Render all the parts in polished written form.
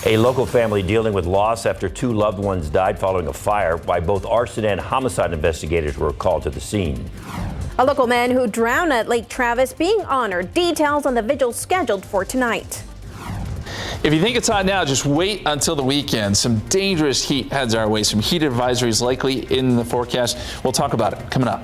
A local family dealing with loss after two loved ones died following a fire. Why both arson and homicide investigators were called to the scene. A local man who drowned at Lake Travis being honored. Details on the vigil scheduled for tonight. If you think it's hot now, just wait until the weekend. Some dangerous heat heads our way. Some heat advisories likely in the forecast. We'll talk about it coming up.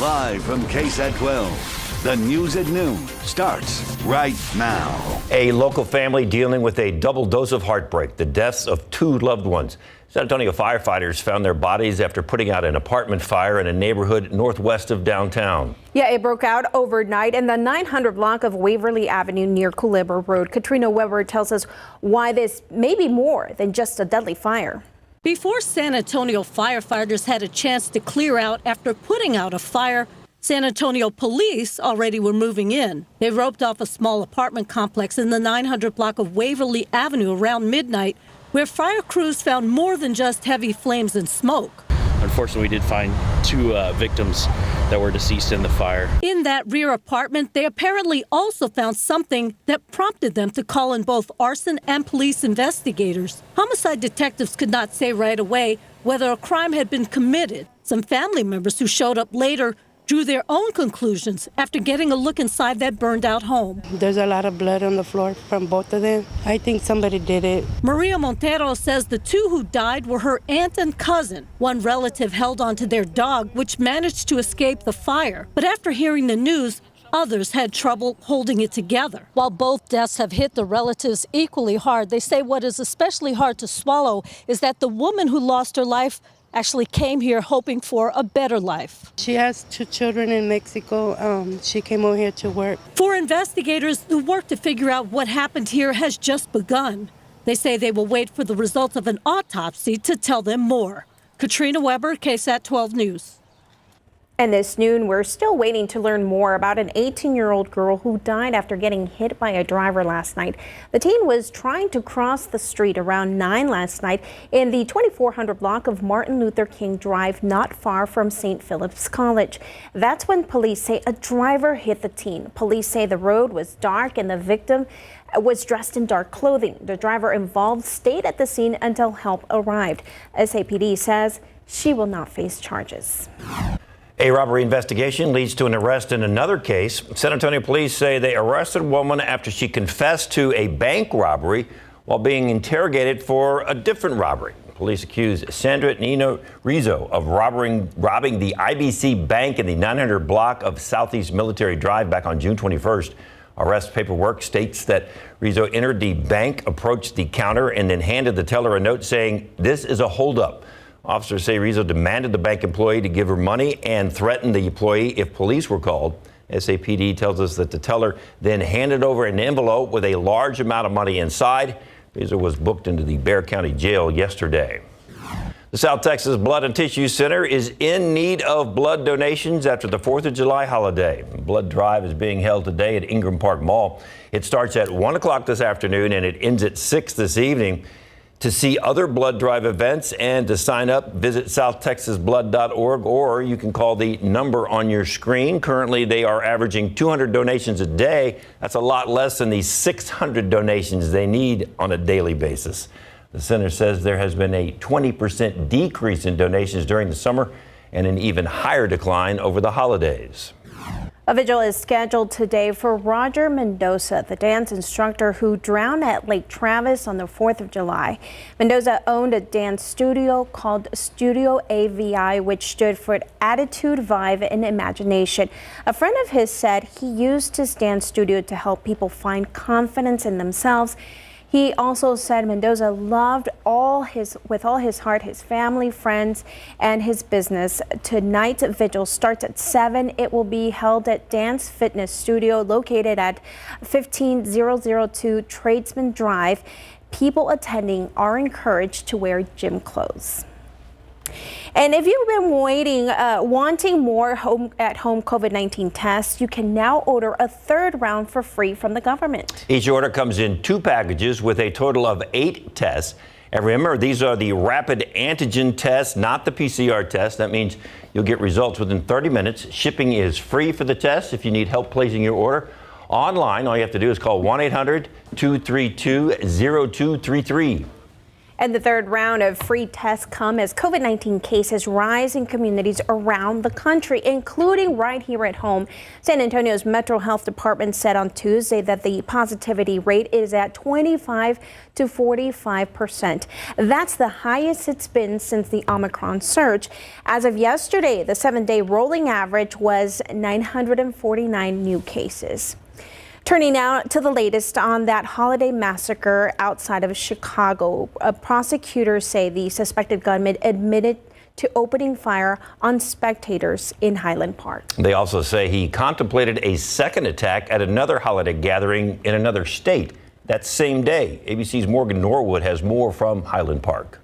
Live from KSAT 12, the news at noon starts right now. A local family dealing with a double dose of heartbreak, the deaths of two loved ones. San Antonio firefighters found their bodies after putting out an apartment fire in a neighborhood northwest of downtown. Yeah, it broke out overnight in the 900 block of Waverly Avenue near Culebra Road. Katrina Weber tells us why this may be more than just a deadly fire. Before San Antonio firefighters had a chance to clear out after putting out a fire, San Antonio police already were moving in. They roped off a small apartment complex in the 900 block of Waverly Avenue around midnight, where fire crews found more than just heavy flames and smoke. Unfortunately, we did find two victims that were deceased in the fire. In that rear apartment, they apparently also found something that prompted them to call in both arson and police investigators. Homicide detectives could not say right away whether a crime had been committed. Some family members who showed up later drew their own conclusions after getting a look inside that burned out home. There's a lot of blood on the floor from both of them. I think somebody did it. Maria Montero says the two who died were her aunt and cousin. One relative held onto their dog, which managed to escape the fire. But after hearing the news, others had trouble holding it together. While both deaths have hit the relatives equally hard, they say what is especially hard to swallow is that the woman who lost her life actually came here hoping for a better life. She has two children in Mexico. She came over here to work. For investigators, the work to figure out what happened here has just begun. They say they will wait for the results of an autopsy to tell them more. Katrina Weber, KSAT 12 News. And this noon, we're still waiting to learn more about an 18-year-old girl who died after getting hit by a driver last night. The teen was trying to cross the street around 9 last night in the 2400 block of Martin Luther King Drive, not far from St. Philip's College. That's when police say a driver hit the teen. Police say the road was dark and the victim was dressed in dark clothing. The driver involved stayed at the scene until help arrived. SAPD says she will not face charges. A robbery investigation leads to an arrest in another case. San Antonio police say they arrested a woman after she confessed to a bank robbery while being interrogated for a different robbery. Police accuse Sandra Nino Rizzo of robbing the IBC Bank in the 900 block of Southeast Military Drive back on June 21st. Arrest paperwork states that Rizzo entered the bank, approached the counter, and then handed the teller a note saying, "This is a holdup." Officers say Rizzo demanded the bank employee to give her money and threatened the employee if police were called. SAPD tells us that the teller then handed over an envelope with a large amount of money inside. Rizzo was booked into the Bexar County Jail yesterday. The South Texas Blood and Tissue Center is in need of blood donations after the 4th of July holiday. A blood drive is being held today at Ingram Park Mall. It starts at 1 o'clock this afternoon and it ends at 6 this evening. To see other blood drive events and to sign up, visit southtexasblood.org, or you can call the number on your screen. Currently, they are averaging 200 donations a day. That's a lot less than the 600 donations they need on a daily basis. The center says there has been a 20% decrease in donations during the summer and an even higher decline over the holidays. A vigil is scheduled today for Roger Mendoza, the dance instructor who drowned at Lake Travis on the 4th of July. Mendoza owned a dance studio called Studio AVI, which stood for Attitude, Vibe, and Imagination. A friend of his said he used his dance studio to help people find confidence in themselves. He also said Mendoza loved with all his heart, his family, friends, and his business. Tonight's vigil starts at 7. It will be held at Dance Fitness Studio located at 15002 Tradesman Drive. People attending are encouraged to wear gym clothes. And if you've been wanting more at-home COVID-19 tests, you can now order a third round for free from the government. Each order comes in 2 packages with a total of 8 tests. And remember, these are the rapid antigen tests, not the PCR test. That means you'll get results within 30 minutes. Shipping is free for the test if you need help placing your order. Online, all you have to do is call 1-800-232-0233. And the third round of free tests come as COVID-19 cases rise in communities around the country, including right here at home. San Antonio's Metro Health Department said on Tuesday that the positivity rate is at 25 to 45%. That's the highest it's been since the Omicron surge. As of yesterday, the 7-day rolling average was 949 new cases. Turning now to the latest on that holiday massacre outside of Chicago. Prosecutors say the suspected gunman admitted to opening fire on spectators in Highland Park. They also say he contemplated a second attack at another holiday gathering in another state that same day. ABC's Morgan Norwood has more from Highland Park.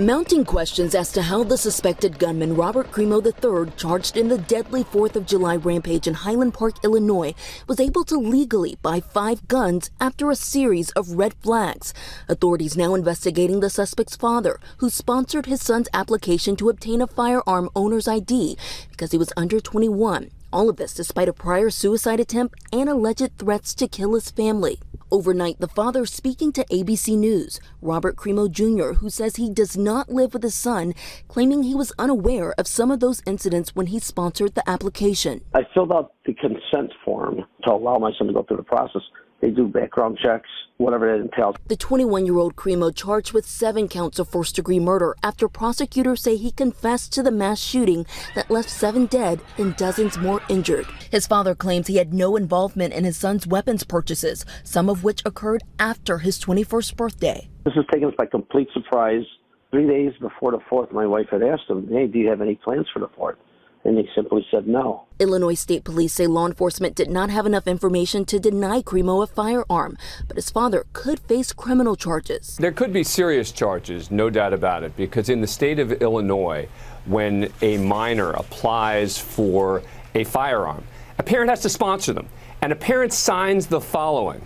Mounting questions as to how the suspected gunman Robert Crimo III, charged in the deadly 4th of July rampage in Highland Park, Illinois, was able to legally buy 5 guns after a series of red flags. Authorities now investigating the suspect's father, who sponsored his son's application to obtain a firearm owner's ID because he was under 21. All of this despite a prior suicide attempt and alleged threats to kill his family. Overnight, the father speaking to ABC News, Robert Crimo Jr., who says he does not live with his son, claiming he was unaware of some of those incidents when he sponsored the application. I filled out the consent form to allow my son to go through the process. They do background checks, whatever that entails. The 21-year-old Crimo charged with 7 counts of first-degree murder after prosecutors say he confessed to the mass shooting that left 7 dead and dozens more injured. His father claims he had no involvement in his son's weapons purchases, some of which occurred after his 21st birthday. This has taken us by complete surprise. 3 days before the 4th, my wife had asked him, hey, do you have any plans for the 4th? And he simply said no. Illinois State Police say law enforcement did not have enough information to deny Crimo a firearm, but his father could face criminal charges. There could be serious charges, no doubt about it, because in the state of Illinois, when a minor applies for a firearm, a parent has to sponsor them, and a parent signs the following: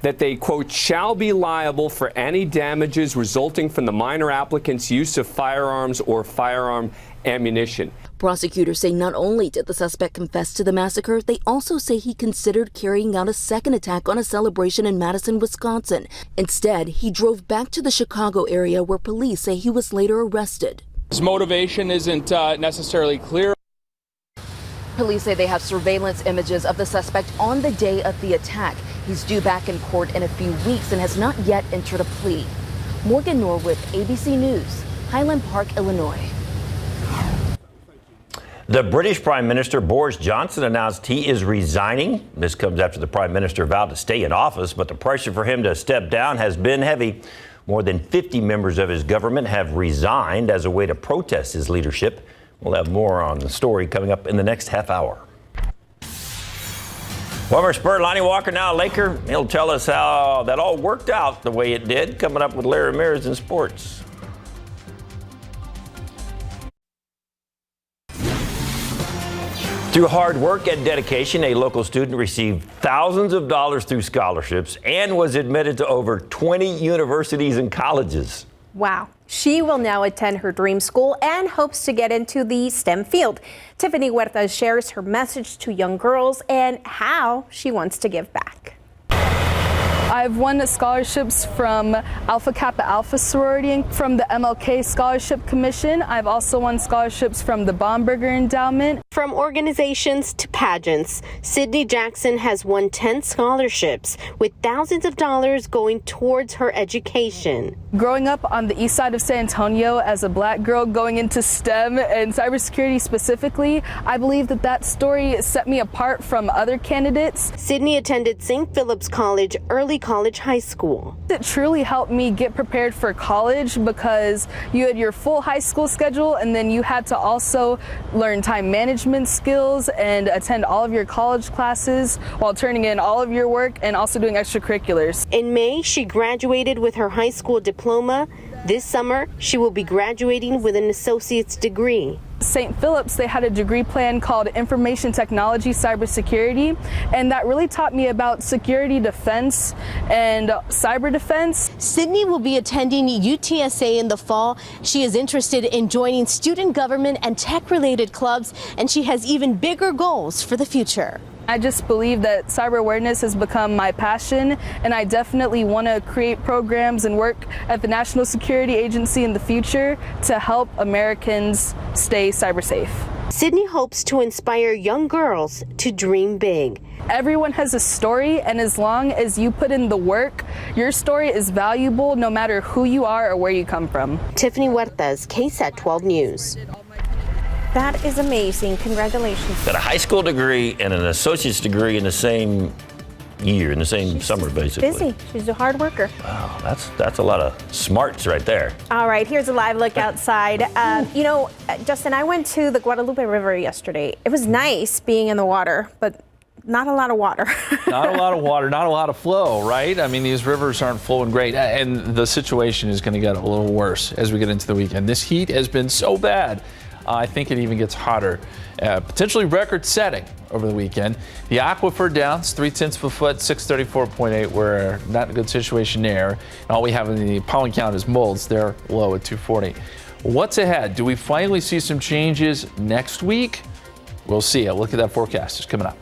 that they, quote, shall be liable for any damages resulting from the minor applicant's use of firearms or firearm ammunition. Prosecutors say not only did the suspect confess to the massacre, they also say he considered carrying out a second attack on a celebration in Madison, Wisconsin. Instead, he drove back to the Chicago area where police say he was later arrested. His motivation isn't necessarily clear. Police say they have surveillance images of the suspect on the day of the attack. He's due back in court in a few weeks and has not yet entered a plea. Morgan Norwood, ABC News, Highland Park, Illinois. The British Prime Minister Boris Johnson announced he is resigning. This comes after the Prime Minister vowed to stay in office, but the pressure for him to step down has been heavy. More than 50 members of his government have resigned as a way to protest his leadership. We'll have more on the story coming up in the next half hour. Former Spur Lonnie Walker, now a Laker. He'll tell us how that all worked out the way it did. Coming up with Larry Ramirez in sports. Through hard work and dedication, a local student received thousands of dollars through scholarships and was admitted to over 20 universities and colleges. Wow. She will now attend her dream school and hopes to get into the STEM field. Tiffany Huerta shares her message to young girls and how she wants to give back. I've won scholarships from Alpha Kappa Alpha sorority and from the MLK Scholarship Commission. I've also won scholarships from the Baumberger Endowment. From organizations to pageants, Sydney Jackson has won 10 scholarships with thousands of dollars going towards her education. Growing up on the east side of San Antonio as a black girl going into STEM and cybersecurity specifically, I believe that story set me apart from other candidates. Sydney attended St. Philip's College Early College High School. It truly helped me get prepared for college because you had your full high school schedule and then you had to also learn time management skills and attend all of your college classes while turning in all of your work and also doing extracurriculars. In May, she graduated with her high school diploma. This summer, she will be graduating with an associate's degree. St. Philip's, they had a degree plan called Information Technology Cybersecurity, and that really taught me about security defense and cyber defense. Sydney will be attending UTSA in the fall. She is interested in joining student government and tech-related clubs, and she has even bigger goals for the future. I just believe that cyber awareness has become my passion, and I definitely want to create programs and work at the National Security Agency in the future to help Americans stay cyber safe. Sydney hopes to inspire young girls to dream big. Everyone has a story, and as long as you put in the work, your story is valuable no matter who you are or where you come from. Tiffany Huertas, KSAT 12 News. That is amazing. Congratulations. Got a high school degree and an associate's degree in the same year, in the same summer, basically. Busy. She's a hard worker. Wow, that's a lot of smarts right there. All right, here's a live look outside. Justin, I went to the Guadalupe River yesterday. It was nice being in the water, but not a lot of water. Not a lot of water, not a lot of flow, right? I mean, these rivers aren't flowing great, and the situation is going to get a little worse as we get into the weekend. This heat has been so bad. I think it even gets hotter, potentially record-setting over the weekend. The aquifer downs 0.3 of a foot, 634.8. We're not in a good situation there. And all we have in the pollen count is molds. They're low at 240. What's ahead? Do we finally see some changes next week? We'll see. A look at that forecast is coming up.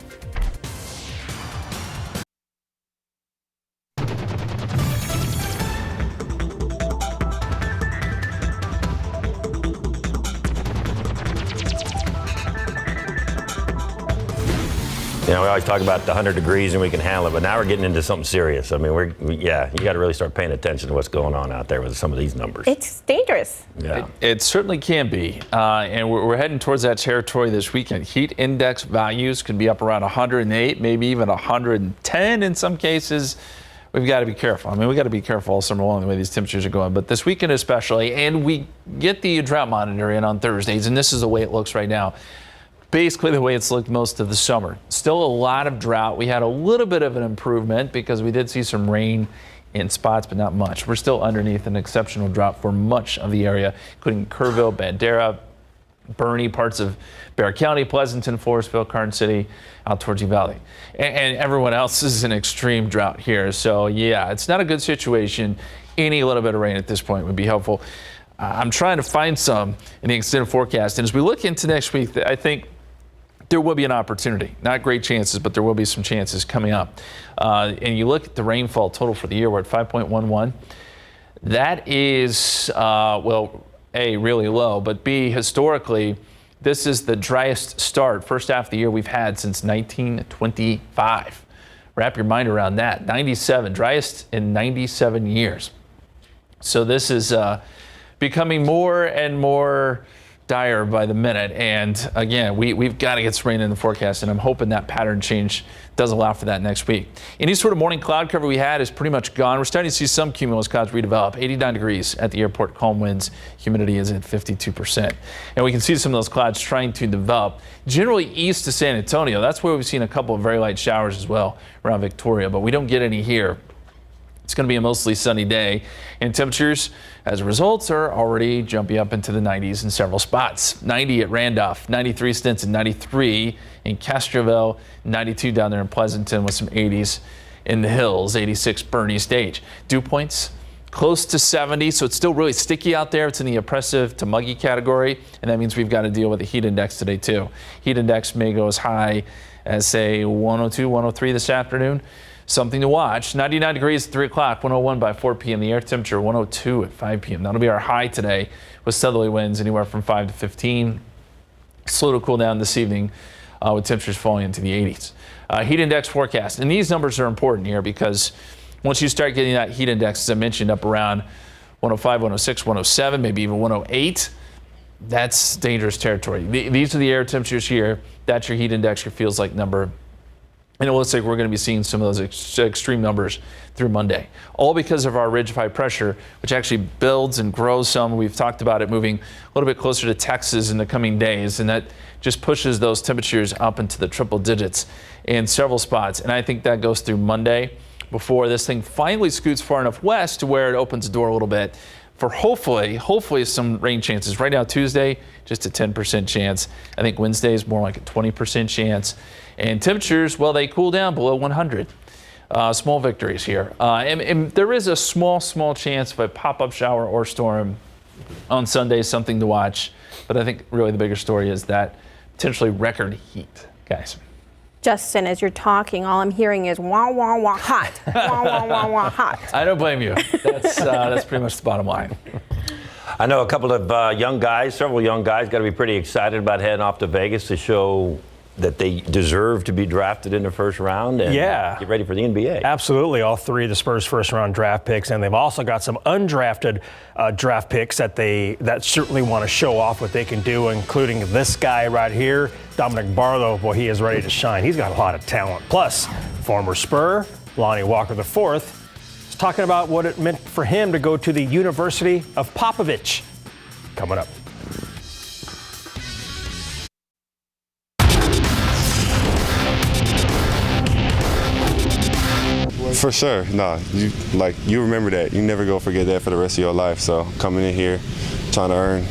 You know, we always talk about the 100 degrees and we can handle it, but now we're getting into something serious. I mean, you got to really start paying attention to what's going on out there with some of these numbers. It's dangerous. Yeah. It certainly can be. And we're heading towards that territory this weekend. Heat index values could be up around 108, maybe even 110 in some cases. We've got to be careful. I mean, we've got to be careful all summer long the way these temperatures are going. But this weekend especially, and we get the drought monitor in on Thursdays, and this is the way it looks right now. Basically the way it's looked most of the summer. Still a lot of drought. We had a little bit of an improvement because we did see some rain in spots, but not much. We're still underneath an exceptional drought for much of the area, including Kerrville, Bandera, Bernie, parts of Bexar County, Pleasanton, Forestville, Carson City, out towards Uvalde. And everyone else is in extreme drought here. So yeah, it's not a good situation. Any little bit of rain at this point would be helpful. I'm trying to find some in the extended forecast. And as we look into next week, I think there will be an opportunity. Not great chances, but there will be some chances coming up. And you look at the rainfall total for the year, we're at 5.11. That is, well, A, really low, but B, historically, this is the driest start, first half of the year we've had since 1925. Wrap your mind around that. 97, driest in 97 years. So this is becoming more and more dire by the minute, and again, we've got to get some rain in the forecast, and I'm hoping that pattern change does allow for that next week. Any sort of morning cloud cover we had is pretty much gone. We're starting to see some cumulus clouds redevelop. 89 degrees at the airport, calm winds, humidity is at 52%. And we can see some of those clouds trying to develop generally east of San Antonio. That's where we've seen a couple of very light showers as well around Victoria, but we don't get any here. It's going to be a mostly sunny day, and temperatures, as a result, are already jumping up into the 90s in several spots. 90 at Randolph, 93 Stinson, 93 in Castroville, 92 down there in Pleasanton with some 80s in the hills, 86 Bernie Stage. Dew points close to 70, so it's still really sticky out there. It's in the oppressive to muggy category, and that means we've got to deal with the heat index today too. Heat index may go as high as, say, 102, 103 this afternoon. Something to watch. 99 degrees at 3 o'clock, 101 by 4 p.m. The air temperature 102 at 5 p.m. That'll be our high today with southerly winds anywhere from 5 to 15. Slow to cool down this evening with temperatures falling into the 80s. Heat index forecast. And these numbers are important here because once you start getting that heat index, as I mentioned, up around 105, 106, 107, maybe even 108, that's dangerous territory. These are the air temperatures here. That's your heat index, your feels like number. And it looks like we're going to be seeing some of those extreme numbers through Monday, all because of our ridge of high pressure, which actually builds and grows some. We've talked about it moving a little bit closer to Texas in the coming days, and that just pushes those temperatures up into the triple digits in several spots. And I think that goes through Monday before this thing finally scoots far enough west to where it opens the door a little bit for hopefully some rain chances. Right now, Tuesday, just a 10% chance. I think Wednesday is more like a 20% chance. And temperatures, well, they cool down below 100. Small victories here. And there is a small chance of a pop-up shower or storm on Sunday, something to watch. But I think really the bigger story is that potentially record heat, guys. Justin, as you're talking, all I'm hearing is wah, wah, wah, hot. Wah, wah, wah, wah, hot. I don't blame you. That's pretty much the bottom line. I know a couple of several young guys got to be pretty excited about heading off to Vegas to show that they deserve to be drafted in the first round and get ready for the NBA. Absolutely. All three of the Spurs first round draft picks, and they've also got some undrafted draft picks that certainly want to show off what they can do, including this guy right here, Dominic Barlow. Boy, he is ready to shine. He's got a lot of talent. Plus, former Spur, Lonnie Walker IV, is talking about what it meant for him to go to the University of Popovich. Coming up. For sure, you remember that. You never go forget that for the rest of your life. So coming in here, trying to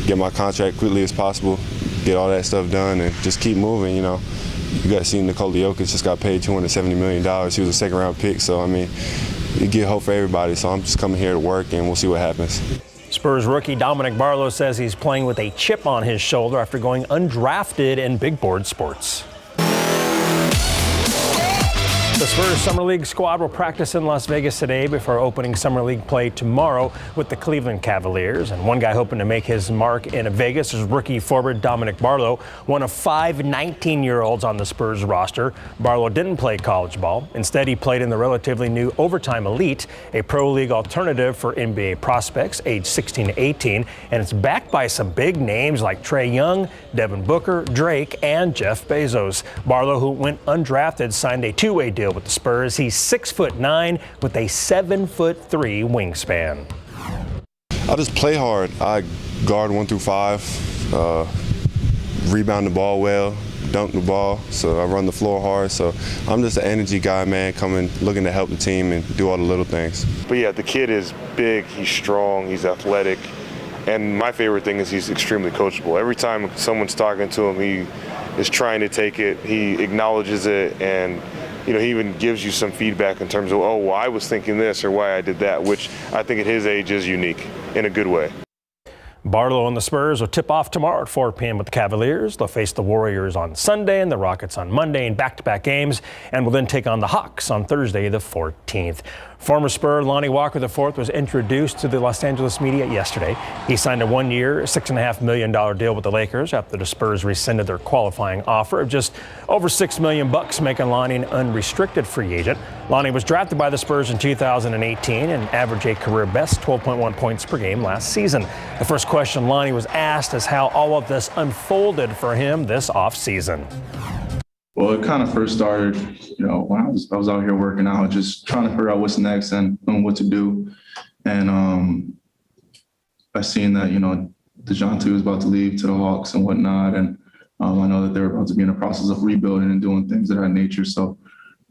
get my contract quickly as possible, get all that stuff done, and just keep moving. You got to see Nikola Jokic just got paid $270 million. He was a second-round pick, so I mean, you get hope for everybody. So I'm just coming here to work, and we'll see what happens. Spurs rookie Dominic Barlow says he's playing with a chip on his shoulder after going undrafted in big board sports. The Spurs Summer League squad will practice in Las Vegas today before opening Summer League play tomorrow with the Cleveland Cavaliers. And one guy hoping to make his mark in Vegas is rookie forward Dominic Barlow, one of 5 19-year-olds on the Spurs roster. Barlow didn't play college ball. Instead, he played in the relatively new Overtime Elite, a pro league alternative for NBA prospects aged 16 to 18. And it's backed by some big names like Trae Young, Devin Booker, Drake, and Jeff Bezos. Barlow, who went undrafted, signed a two-way deal with the Spurs. He's 6'9" with a 7'3" wingspan. I just play hard. I guard 1 through 5, rebound the ball well, dunk the ball. So I run the floor hard. So I'm just an energy guy, man, coming looking to help the team and do all the little things. But yeah, the kid is big. He's strong. He's athletic. And my favorite thing is he's extremely coachable. Every time someone's talking to him, he is trying to take it. He acknowledges it, and he even gives you some feedback in terms of, oh, well, I was thinking this or why I did that, which I think at his age is unique in a good way. Barlow and the Spurs will tip off tomorrow at 4 p.m. with the Cavaliers. They'll face the Warriors on Sunday and the Rockets on Monday in back-to-back games, and will then take on the Hawks on Thursday the 14th. Former Spur Lonnie Walker IV was introduced to the Los Angeles media yesterday. He signed a 1-year, $6.5 million deal with the Lakers after the Spurs rescinded their qualifying offer of just over $6 million, making Lonnie an unrestricted free agent. Lonnie was drafted by the Spurs in 2018 and averaged a career-best 12.1 points per game last season. The first question Lonnie was asked is how all of this unfolded for him this offseason. Well, it kind of first started, when I was out here working out, just trying to figure out what's next and what to do. And I seen that, DeJounte was about to leave to the Hawks and whatnot. And I know that they were about to be in the process of rebuilding and doing things of that nature. So,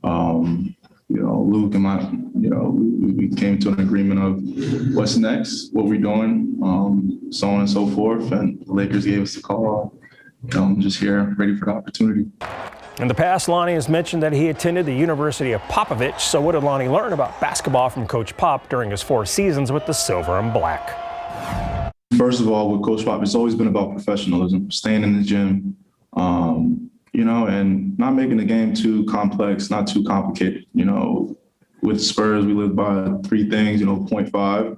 Luke and we came to an agreement of what's next, what we're doing, so on and so forth. And the Lakers gave us the call. I'm just here, ready for the opportunity. In the past, Lonnie has mentioned that he attended the University of Popovich. So what did Lonnie learn about basketball from Coach Pop during his 4 seasons with the Silver and Black? First of all, with Coach Pop, it's always been about professionalism, staying in the gym, and not making the game too complex, not too complicated. With Spurs, we live by 3 things, 0.5,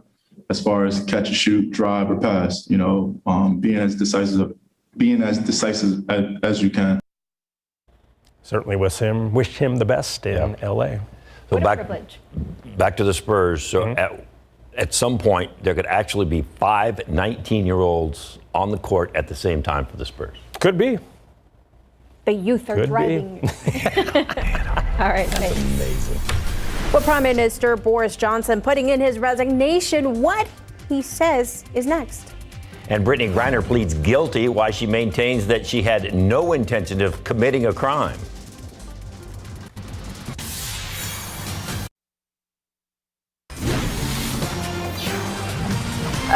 as far as catch and shoot, drive, or pass, being as decisive as you can. Certainly wish him the best in LA. So back to the Spurs. So at some point, there could actually be 5 19-year-olds on the court at the same time for the Spurs. Could be. The youth are driving you. All right, thanks. Amazing. Well, Prime Minister Boris Johnson putting in his resignation. What he says is next. And Brittany Griner pleads guilty while she maintains that she had no intention of committing a crime.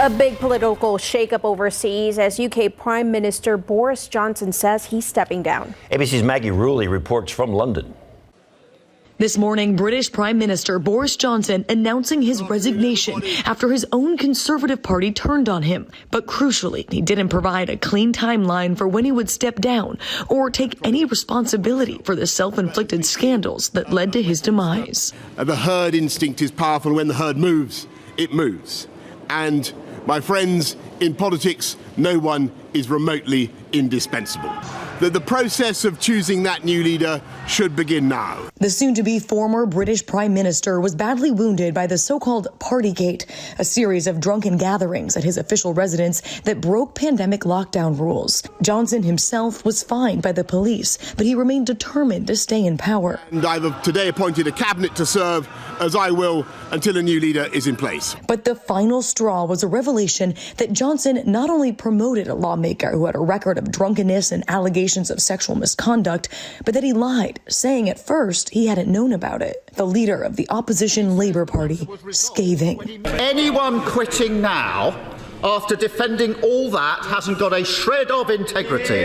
A big political shakeup overseas as UK Prime Minister Boris Johnson says he's stepping down. ABC's Maggie Rulli reports from London. This morning, British Prime Minister Boris Johnson announcing his resignation after his own Conservative Party turned on him. But crucially, he didn't provide a clean timeline for when he would step down or take any responsibility for the self-inflicted scandals that led to his demise. The herd instinct is powerful. When the herd moves, it moves. And my friends, in politics, no one is remotely indispensable. The process of choosing that new leader should begin now. The soon-to-be former British Prime Minister was badly wounded by the so-called Partygate, a series of drunken gatherings at his official residence that broke pandemic lockdown rules. Johnson himself was fined by the police, but he remained determined to stay in power. And I've today appointed a cabinet to serve, as I will, until a new leader is in place. But the final straw was a revelation that Johnson not only promoted a lawmaker who had a record of drunkenness and allegations of sexual misconduct, but that he lied, saying at first he hadn't known about it. The leader of the opposition Labour Party scathing. Anyone quitting now, after defending all that, hasn't got a shred of integrity.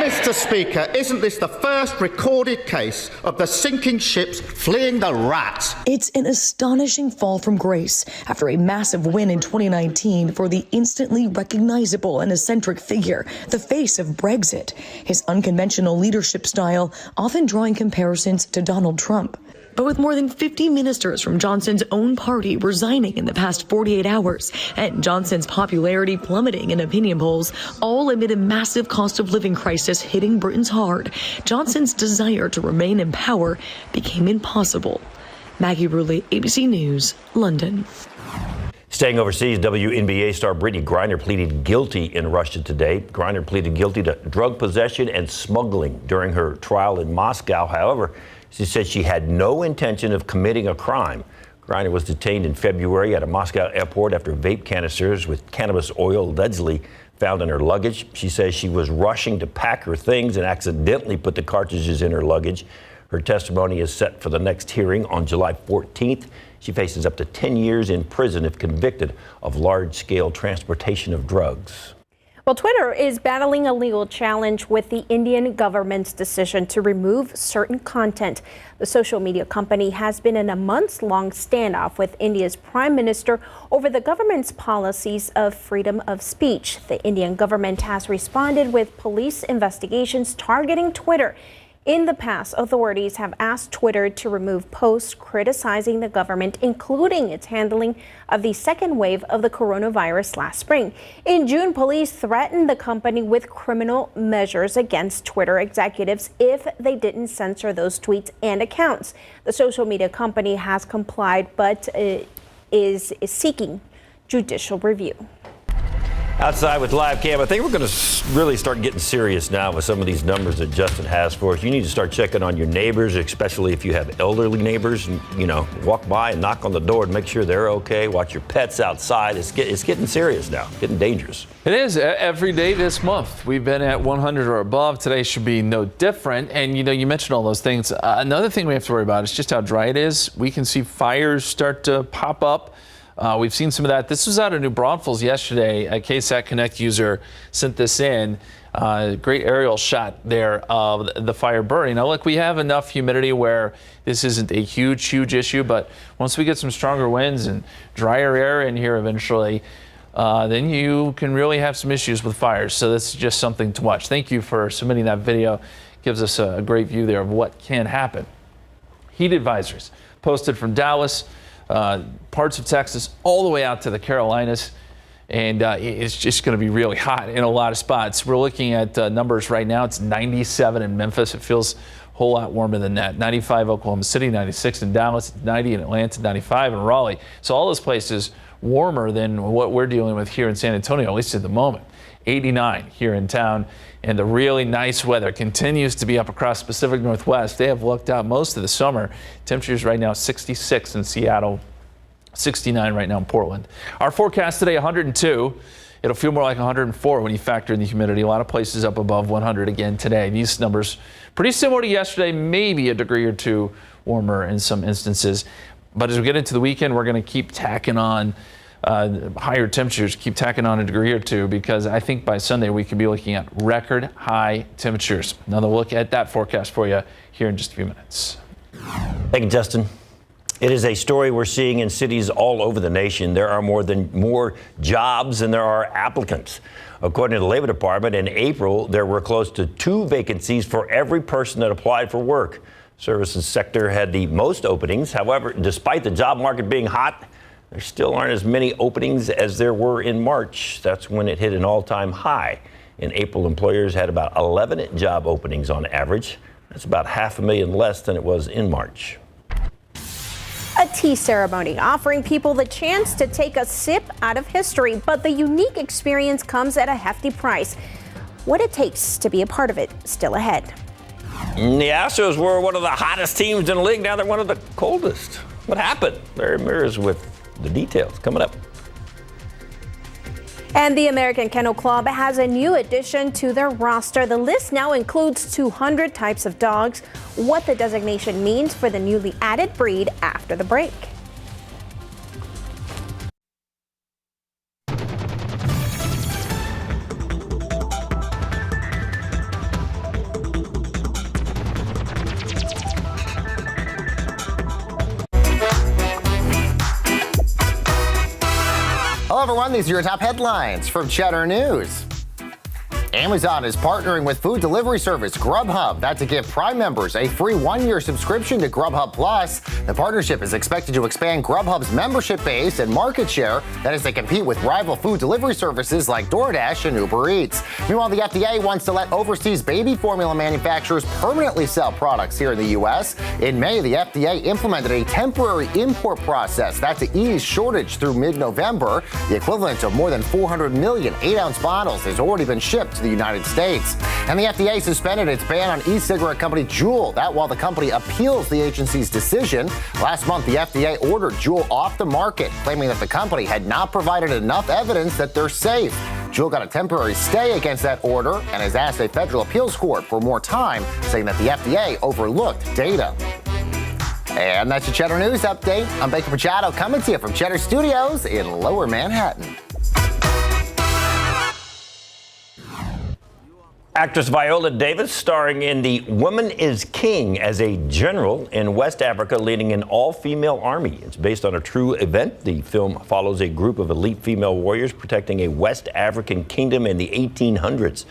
Mr. Speaker, isn't this the first recorded case of the sinking ships fleeing the rat? It's an astonishing fall from grace after a massive win in 2019 for the instantly recognizable and eccentric figure, the face of Brexit. His unconventional leadership style often drawing comparisons to Donald Trump. But with more than 50 ministers from Johnson's own party resigning in the past 48 hours, and Johnson's popularity plummeting in opinion polls, all amid a massive cost of living crisis hitting Britons hard, Johnson's desire to remain in power became impossible. Maggie Rulli, ABC News, London. Staying overseas, WNBA star Brittany Griner pleaded guilty in Russia today. Griner pleaded guilty to drug possession and smuggling during her trial in Moscow. However, she said she had no intention of committing a crime. Griner was detained in February at a Moscow airport after vape canisters with cannabis oil allegedly found in her luggage. She says she was rushing to pack her things and accidentally put the cartridges in her luggage. Her testimony is set for the next hearing on July 14th. She faces up to 10 years in prison if convicted of large-scale transportation of drugs. Well, Twitter is battling a legal challenge with the Indian government's decision to remove certain content. The social media company has been in a months-long standoff with India's prime minister over the government's policies of freedom of speech. The Indian government has responded with police investigations targeting Twitter. In the past, authorities have asked Twitter to remove posts criticizing the government, including its handling of the second wave of the coronavirus last spring. In June, police threatened the company with criminal measures against Twitter executives if they didn't censor those tweets and accounts. The social media company has complied, but is seeking judicial review. Outside with Live Cam, I think we're going to really start getting serious now with some of these numbers that Justin has for us. You need to start checking on your neighbors, especially if you have elderly neighbors. And, you know, walk by and knock on the door and make sure they're okay. Watch your pets outside. It's getting serious now, getting dangerous. It is. Every day this month, we've been at 100 or above. Today should be no different. And, you know, you mentioned all those things. Another thing we have to worry about is just how dry it is. We can see fires start to pop up. We've seen some of that. This was out of New Braunfels yesterday. A KSAT Connect user sent this in. Great aerial shot there of the fire burning. Now, look, we have enough humidity where this isn't a huge issue, but once we get some stronger winds and drier air in here eventually, then you can really have some issues with fires. So that's just something to watch. Thank you for submitting that video. Gives us a great view there of what can happen. Heat advisories posted from Dallas, parts of Texas, all the way out to the Carolinas. And it's just going to be really hot in a lot of spots. We're looking at numbers right now. It's 97 in Memphis. It feels a whole lot warmer than that. 95 Oklahoma City, 96 in Dallas, 90 in Atlanta, 95 in Raleigh. So all those places warmer than what we're dealing with here in San Antonio, at least at the moment. 89 here in town. And the really nice weather continues to be up across the Pacific Northwest. They have lucked out most of the summer. Temperatures right now 66 in Seattle, 69 right now in Portland. Our forecast today 102. It'll feel more like 104 when you factor in the humidity. A lot of places up above 100 again today. These numbers pretty similar to yesterday, maybe a degree or two warmer in some instances. But as we get into the weekend, we're going to keep tacking on higher temperatures, keep tacking on a degree or two, because I think by Sunday we could be looking at record high temperatures. Another look at that forecast for you here in just a few minutes. Thank you, Justin. It is a story we're seeing in cities all over the nation. There are more jobs than there are applicants. According to the Labor Department, in April, there were close to 2 vacancies for every person that applied for work. Services sector had the most openings. However, despite the job market being hot, there still aren't as many openings as there were in March. That's when it hit an all-time high. In April, employers had about 11 job openings on average. That's about 500,000 less than it was in March. A tea ceremony offering people the chance to take a sip out of history, but the unique experience comes at a hefty price. What it takes to be a part of it, still ahead. The Astros were one of the hottest teams in the league. Now they're one of the coldest. What happened? Larry Ramirez with the details coming up. And the American Kennel Club has a new addition to their roster. The list now includes 200 types of dogs. What the designation means for the newly added breed after the break. Hello, everyone. These are your top headlines from Cheddar News. Amazon is partnering with food delivery service Grubhub. That's to give Prime members a free 1-year subscription to Grubhub Plus. The partnership is expected to expand Grubhub's membership base and market share. That is, they compete with rival food delivery services like DoorDash and Uber Eats. Meanwhile, the FDA wants to let overseas baby formula manufacturers permanently sell products here in the U.S. In May, the FDA implemented a temporary import process. That's to ease shortage through mid-November. The equivalent of more than 400 million 8-ounce bottles has already been shipped to the United States. And the FDA suspended its ban on e-cigarette company Juul. That while the company appeals the agency's decision. Last month, the FDA ordered Juul off the market, claiming that the company had not provided enough evidence that they're safe. Juul got a temporary stay against that order and has asked a federal appeals court for more time, saying that the FDA overlooked data. And that's your Cheddar News Update. I'm Baker Machado coming to you from Cheddar Studios in Lower Manhattan. Actress Viola Davis starring in The Woman is King as a general in West Africa leading an all-female army. It's based on a true event. The film follows a group of elite female warriors protecting a West African kingdom in the 1800s.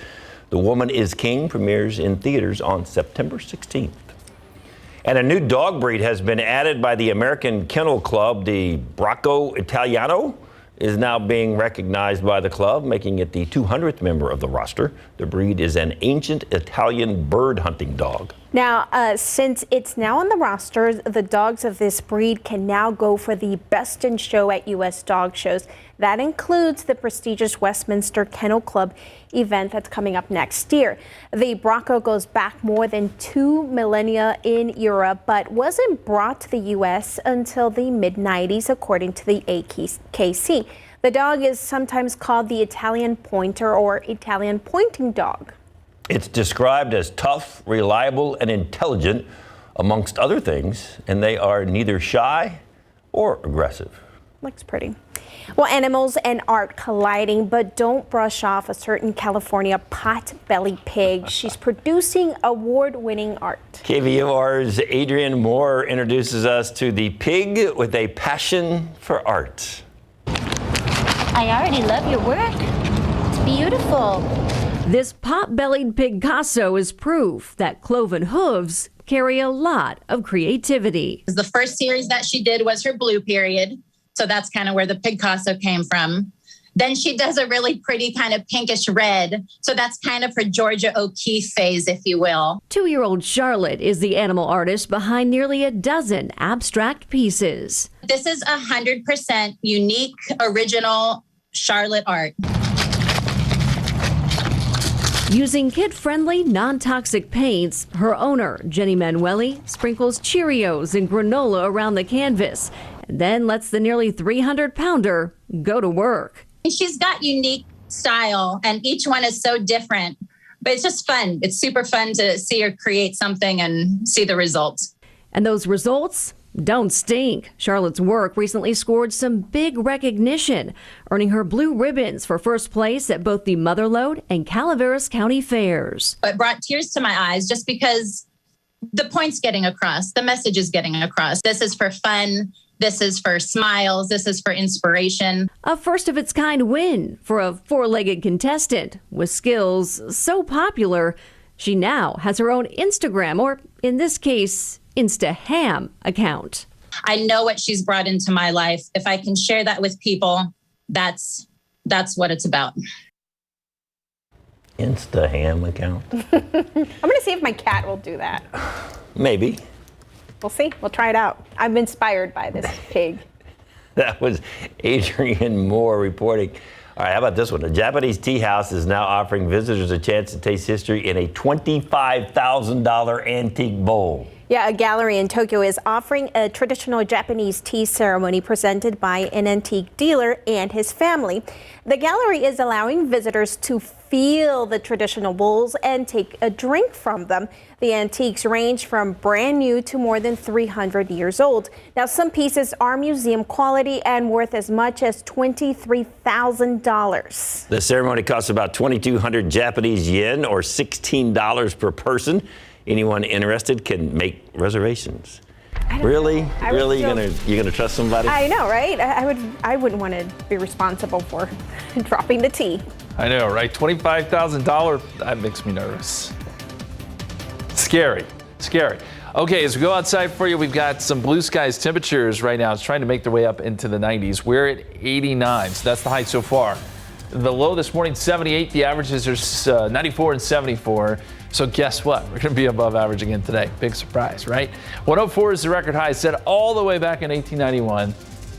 The Woman is King premieres in theaters on September 16th. And a new dog breed has been added by the American Kennel Club. The Bracco Italiano is now being recognized by the club, making it the 200th member of the roster. The breed is an ancient Italian bird hunting dog. Now, since it's now on the roster, the dogs of this breed can now go for the Best in Show at U.S. dog shows. That includes the prestigious Westminster Kennel Club event that's coming up next year. The Bracco goes back more than 2 millennia in Europe, but wasn't brought to the U.S. until the mid-90s, according to the AKC. The dog is sometimes called the Italian Pointer or Italian Pointing Dog. It's described as tough, reliable, and intelligent, amongst other things, and they are neither shy or aggressive. Looks pretty. Well, animals and art colliding, but don't brush off a certain California pot-bellied pig. She's producing award-winning art. KVOR's Adrienne Moore introduces us to the pig with a passion for art. I already love your work. It's beautiful. This pot-bellied Picasso is proof that cloven hooves carry a lot of creativity. The first series that she did was her blue period. So that's kind of where the Picasso came from. Then she does a really pretty kind of pinkish red. So that's kind of her Georgia O'Keeffe phase, if you will. 2-year-old Charlotte is the animal artist behind nearly a dozen abstract pieces. This is 100% unique, original Charlotte art. Using kid-friendly, non-toxic paints, her owner, Jenny Manueli, sprinkles Cheerios and granola around the canvas and then lets the nearly 300-pounder go to work. She's got unique style, and each one is so different, but it's just fun. It's super fun to see her create something and see the results. And those results don't stink. Charlotte's work recently scored some big recognition, earning her blue ribbons for first place at both the Motherlode and Calaveras County fairs. It brought tears to my eyes just because the point's getting across. The message is getting across. This is for fun. This is for smiles. This is for inspiration. A first-of-its-kind win for a four-legged contestant with skills so popular, she now has her own Instagram, or in this case, Instaham account. I know what she's brought into my life. If I can share that with people, that's what it's about. Instaham account? I'm going to see if my cat will do that. Maybe. We'll see. We'll try it out. I'm inspired by this pig. That was Adrian Moore reporting. All right, how about this one? A Japanese tea house is now offering visitors a chance to taste history in a $25,000 antique bowl. Yeah, a gallery in Tokyo is offering a traditional Japanese tea ceremony presented by an antique dealer and his family. The gallery is allowing visitors to feel the traditional bowls and take a drink from them. The antiques range from brand new to more than 300 years old. Now, some pieces are museum quality and worth as much as $23,000. The ceremony costs about 2,200 Japanese yen, or $16 per person. Anyone interested can make reservations. Really? Really? You're gonna trust somebody? I know, right? I wouldn't want to be responsible for dropping the tea. I know, right? $25,000, that makes me nervous. Scary, scary. Okay, as we go outside for you, we've got some blue skies. Temperatures right now. It's trying to make their way up into the 90s. We're at 89, so that's the height so far. The low this morning, 78. The averages are 94 and 74. So guess what? We're going to be above average again today. Big surprise, right? 104 is the record high, set all the way back in 1891.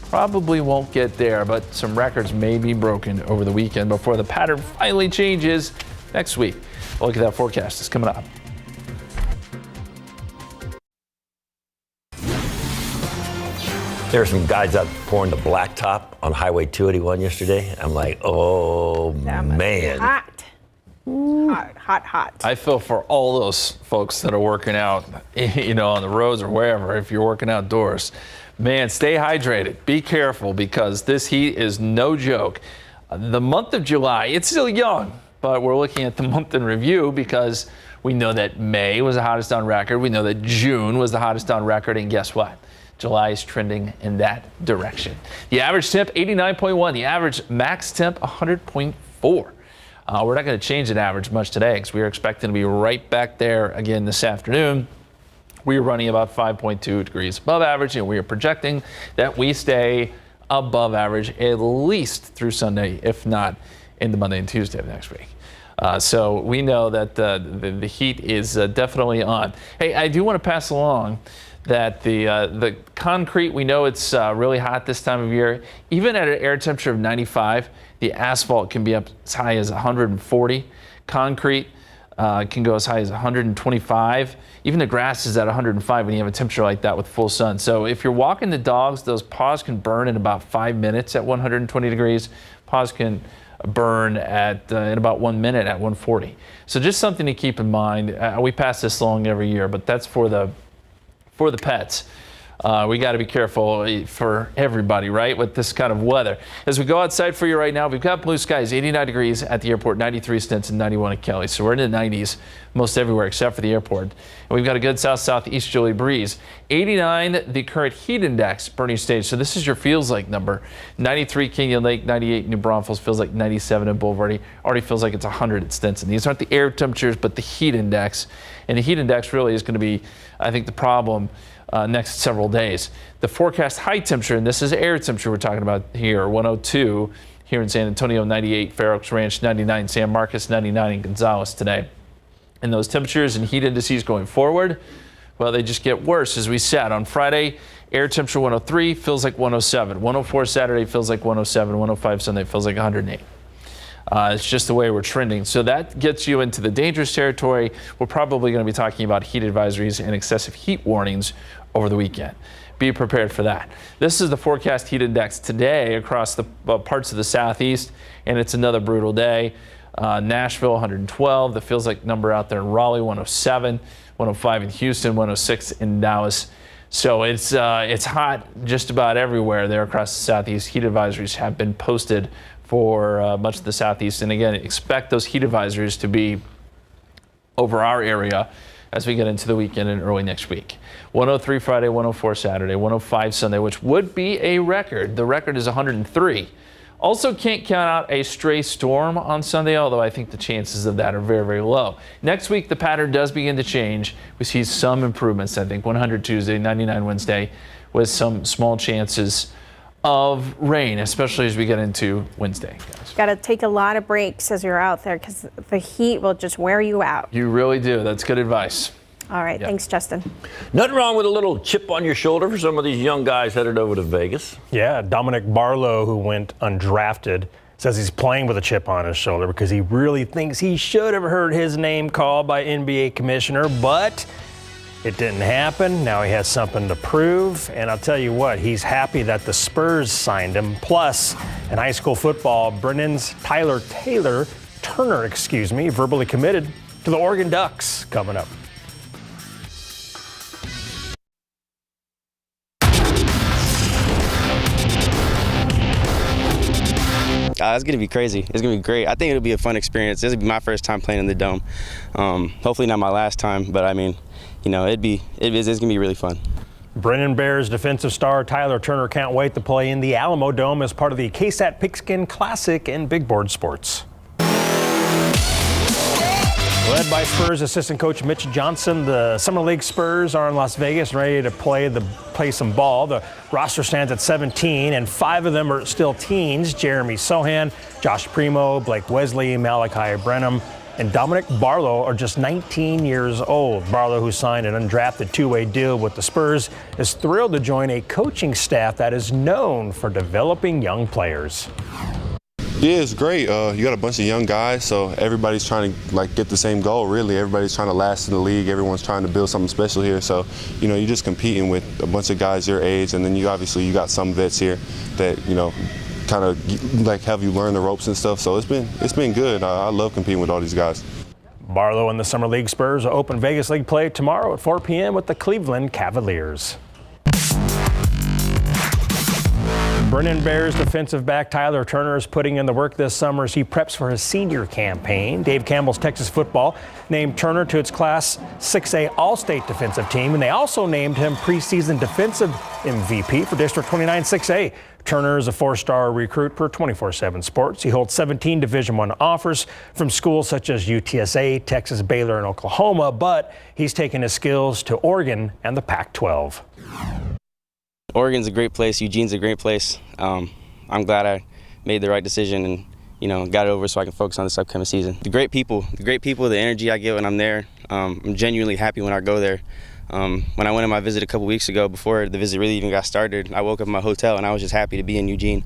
Probably won't get there, but some records may be broken over the weekend before the pattern finally changes next week. We'll look at that forecast. It's coming up. There were some guys out pouring the blacktop on Highway 281 yesterday. I'm like, oh, man. Hot. Hot, hot, hot. I feel for all those folks that are working out, on the roads or wherever, if you're working outdoors. Man, stay hydrated. Be careful, because this heat is no joke. The month of July, it's still young, but we're looking at the month in review because we know that May was the hottest on record. We know that June was the hottest on record, and guess what? July is trending in that direction. The average temp, 89.1. The average max temp, 100.4. We're not going to change that average much today because we are expecting to be right back there again this afternoon. We are running about 5.2 degrees above average, and we are projecting that we stay above average at least through Sunday, if not into Monday and Tuesday of next week. So we know that the heat is definitely on. Hey, I do want to pass along that the concrete, we know it's really hot this time of year. Even at an air temperature of 95, the asphalt can be up as high as 140. Concrete can go as high as 125. Even the grass is at 105 when you have a temperature like that with full sun. So if you're walking the dogs, those paws can burn in about 5 minutes at 120 degrees. Paws can burn at in about 1 minute at 140. So just something to keep in mind. We pass this along every year, but that's for the pets. We got to be careful for everybody, right, with this kind of weather. As we go outside for you right now, we've got blue skies, 89 degrees at the airport, 93 Stinson, 91 at Kelly. So we're in the 90s most everywhere except for the airport. And we've got a good south-southeasterly breeze. 89, the current heat index, Bernie Stage. So this is your feels like number. 93 Canyon Lake, 98 New Braunfels, feels like 97 in Boulevardy. Already feels like it's 100 at Stinson. These aren't the air temperatures, but the heat index. And the heat index really is going to be, I think, the problem next several days. The forecast high temperature, and this is air temperature we're talking about here, 102 here in San Antonio, 98 Fair Oaks Ranch, 99 San Marcos, 99 in Gonzales today. And those temperatures and heat indices going forward, well, they just get worse. As we said, on Friday, air temperature 103 feels like 107. 104 Saturday feels like 107. 105 Sunday feels like 108. It's just the way we're trending. So that gets you into the dangerous territory. We're probably going to be talking about heat advisories and excessive heat warnings over the weekend. Be prepared for that. This is the forecast heat index today across the parts of the southeast, and it's another brutal day. Nashville 112, the feels like number out there in Raleigh 107, 105 in Houston, 106 in Dallas. So it's hot just about everywhere there across the southeast. Heat advisories have been posted for much of the southeast, and again, expect those heat advisories to be over our area as we get into the weekend and early next week. 103 Friday, 104 Saturday, 105 Sunday, which would be a record. The record is 103. Also can't count out a stray storm on Sunday, although I think the chances of that are very, very low. Next week, the pattern does begin to change. We see some improvements, I think. 100 Tuesday, 99 Wednesday, with some small chances of rain, especially as we get into Wednesday. Got to take a lot of breaks as you're out there because the heat will just wear you out. You really do. That's good advice. All right. Yep. Thanks, Justin. Nothing wrong with a little chip on your shoulder for some of these young guys headed over to Vegas. Yeah, Dominic Barlow, who went undrafted, says he's playing with a chip on his shoulder because he really thinks he should have heard his name called by NBA commissioner, but it didn't happen. Now he has something to prove, and I'll tell you what, he's happy that the Spurs signed him. Plus, in high school football, Brennan's Tyler Turner, verbally committed to the Oregon Ducks coming up. It's going to be crazy. It's going to be great. I think it'll be a fun experience. This will be my first time playing in the Dome. Hopefully not my last time, but I mean, you know, it's going to be really fun. Brennan Bears defensive star Tyler Turner can't wait to play in the Alamo Dome as part of the KSAT Pigskin Classic in big board sports. Led by Spurs assistant coach Mitch Johnson, the Summer League Spurs are in Las Vegas ready to play some ball. The roster stands at 17, and 5 of them are still teens. Jeremy Sohan, Josh Primo, Blake Wesley, Malachi Brenham, and Dominic Barlow are just 19 years old. Barlow, who signed an undrafted two-way deal with the Spurs, is thrilled to join a coaching staff that is known for developing young players. Yeah, it's great. You got a bunch of young guys, so everybody's trying to get the same goal. Really, everybody's trying to last in the league. Everyone's trying to build something special here. So, you're just competing with a bunch of guys your age, and then you got some vets here that kind of have you learn the ropes and stuff. So it's been good. I love competing with all these guys. Barlow and the Summer League Spurs will open Vegas League play tomorrow at 4 p.m. with the Cleveland Cavaliers. Brennan Bears defensive back Tyler Turner is putting in the work this summer as he preps for his senior campaign. Dave Campbell's Texas Football named Turner to its Class 6A All-State defensive team, and they also named him preseason defensive MVP for District 29 6A. Turner is a 4-star recruit per 24/7 Sports. He holds 17 Division I offers from schools such as UTSA, Texas, Baylor, and Oklahoma, but he's taken his skills to Oregon and the Pac-12. Oregon's a great place. Eugene's a great place. I'm glad I made the right decision and, got it over so I can focus on this upcoming season. The great people, the energy I get when I'm there. I'm genuinely happy when I go there. When I went on my visit a couple weeks ago, before the visit really even got started, I woke up in my hotel and I was just happy to be in Eugene.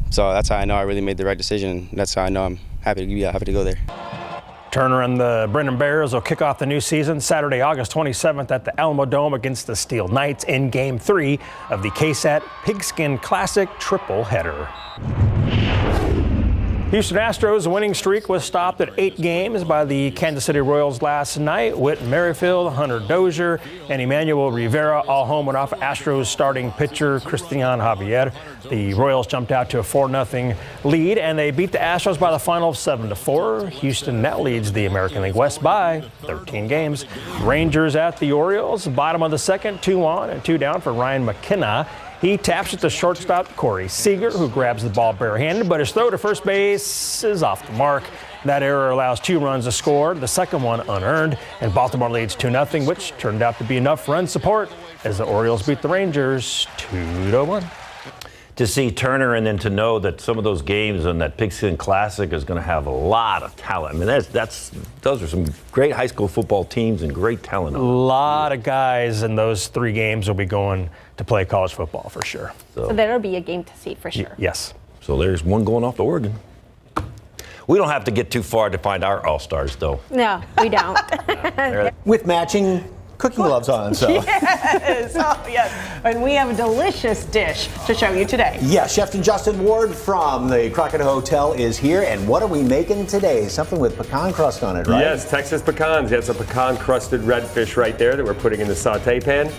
So that's how I know I really made the right decision. That's how I know I'm happy to go there. Turner and the Brennan Bears will kick off the new season Saturday, August 27th at the Alamo Dome against the Steel Knights in Game 3 of the KSAT Pigskin Classic triple header. Houston Astros' winning streak was stopped at 8 games by the Kansas City Royals last night. Whit Merrifield, Hunter Dozier, and Emmanuel Rivera all home went off Astros starting pitcher Christian Javier. The Royals jumped out to a 4-0 lead, and they beat the Astros by the final of 7-4. Houston now leads the American League West by 13 games. Rangers at the Orioles, bottom of the second, 2 on and 2 down for Ryan McKenna. He taps it to shortstop Corey Seager, who grabs the ball barehanded, but his throw to first base is off the mark. That error allows 2 runs to score, the second one unearned, and Baltimore leads 2-0, which turned out to be enough run support as the Orioles beat the Rangers 2-1. To see Turner and then to know that some of those games on that Pigskin Classic is going to have a lot of talent. I mean, those are some great high school football teams and great talent. A lot of guys in those 3 games will be going to play college football for sure. So that'll be a game to see for sure. Yes. So there's one going off to Oregon. We don't have to get too far to find our all-stars, though. No, we don't. With matching cooking gloves on, so. Yes, oh yes. And we have a delicious dish to show you today. Yeah, Chef Justin Ward from the Crockett Hotel is here, and what are we making today? Something with pecan crust on it, right? Yes, Texas pecans. That's a pecan-crusted redfish right there that we're putting in the saute pan.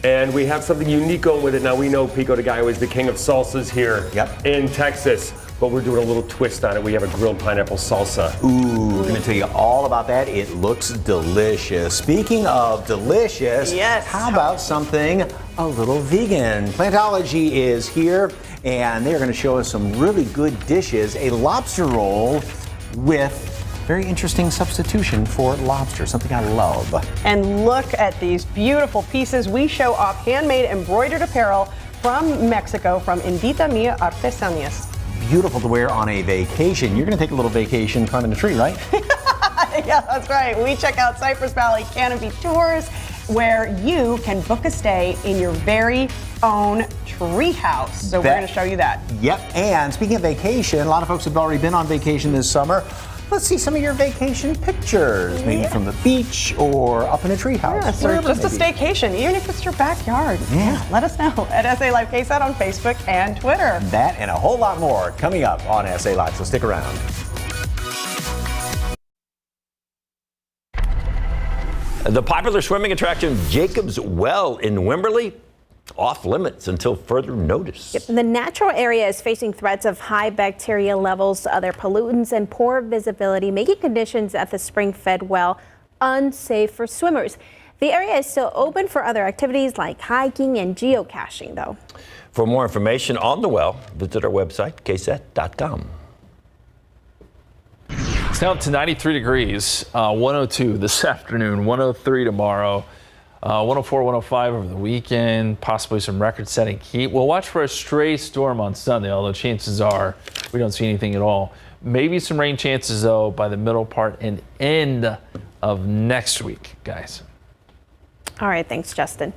And we have something unique going with it. Now, we know Pico de Gallo is the king of salsas here in Texas. but we're doing a little twist on it. We have a grilled pineapple salsa. Ooh, we're going to tell you all about that. It looks delicious. Speaking of delicious, yes. How about something a little vegan? Plantology is here, and they're going to show us some really good dishes. A lobster roll with very interesting substitution for lobster, something I love. And look at these beautiful pieces. We show off handmade embroidered apparel from Mexico, from Invita Mia Artesanías. Beautiful to wear on a vacation. You're going to take a little vacation climbing a tree, right? Yeah, that's right. We check out Cypress Valley Canopy Tours, where you can book a stay in your very own tree house. So we're going to show you that. Yep. And speaking of vacation, a lot of folks have already been on vacation this summer. Let's see some of your vacation pictures, maybe from the beach or up in a treehouse. Yes, or just a staycation, even if it's your backyard. Yeah. Let us know at SA Live KSAT on Facebook and Twitter. That and a whole lot more coming up on SA Live, so stick around. The popular swimming attraction Jacob's Well in Wimberley, off limits until further notice. Yep. The natural area is facing threats of high bacteria levels, other pollutants, and poor visibility, making conditions at the spring-fed well unsafe for swimmers. The area is still open for other activities like hiking and geocaching, though. For more information on the well, visit our website, ksat.com. It's down to 93 degrees, 102 this afternoon, 103 tomorrow. 104, 105 over the weekend, possibly some record-setting heat. We'll watch for a stray storm on Sunday, although chances are we don't see anything at all. Maybe some rain chances, though, by the middle part and end of next week, guys. All right, thanks, Justin.